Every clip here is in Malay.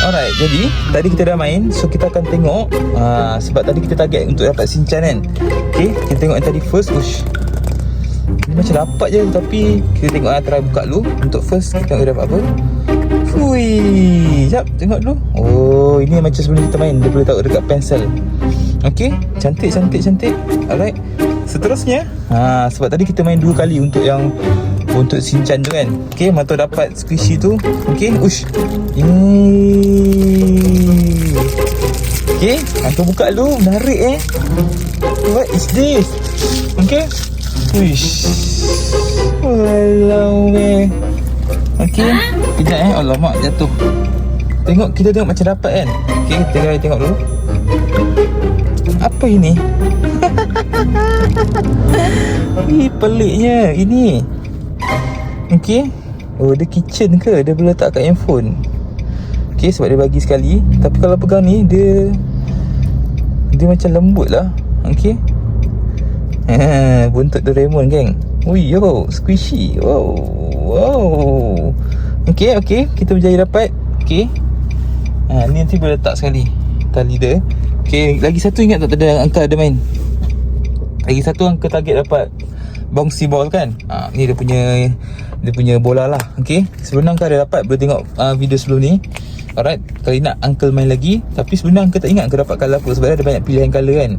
Alright, jadi tadi kita dah main. So kita akan tengok sebab tadi kita target untuk dapat Shinchan kan. Okay, kita tengok yang tadi first. Ush, ni macam dapat je. Tapi kita tengok try buka dulu. Untuk first kita tengok dapat apa. Fui, sekejap tengok dulu. Oh, ini macam sebelum kita main. Dia boleh taruh dekat pensel. Okay, cantik. Alright, seterusnya sebab tadi kita main 2 kali untuk yang untuk Shinchan tu kan. Okay, mantap dapat squishy tu. Okay, ush, okay, aku buka dulu. Menarik What is this? Okay, uish, walau okay, kejap alamak jatuh. Kita tengok macam dapat kan. Okay, kita tengok dulu. Apa ini? Peliknya ini. Okay, oh dia kitchen ke? Dia boleh letak kat handphone. Okay, sebab dia bagi sekali. Tapi kalau pegang ni Dia macam lembut lah. Okay, buntut Doraemon geng. Ui yo, squishy. Wow. Okay, kita berjaya dapat. Okay, ni nanti boleh letak sekali tali dia. Okay, lagi satu ingat tak ada angka ada main. Lagi satu angka target dapat bouncy ball kan. Ni dia punya bola lah. Okay, sebelum Angka ada dapat, boleh tengok video sebelum ni. Alright, kalau nak Uncle main lagi. Tapi sebenarnya Uncle tak ingat Uncle dapat colour apa. Sebab ada banyak pilihan colour kan.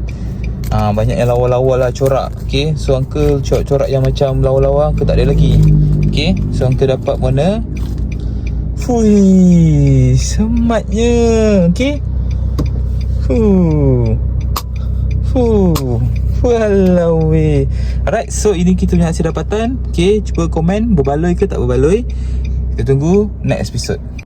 Banyak yang lawa-lawa lah, corak. Okay, so Uncle corak yang macam lawa-lawa Uncle tak ada lagi. Okay, so Uncle dapat warna. Fui, sematnya. Okay, walau Alright, so ini kita punya hasil dapatan. Okay, cuba komen berbaloi ke tak berbaloi. Kita tunggu next episode.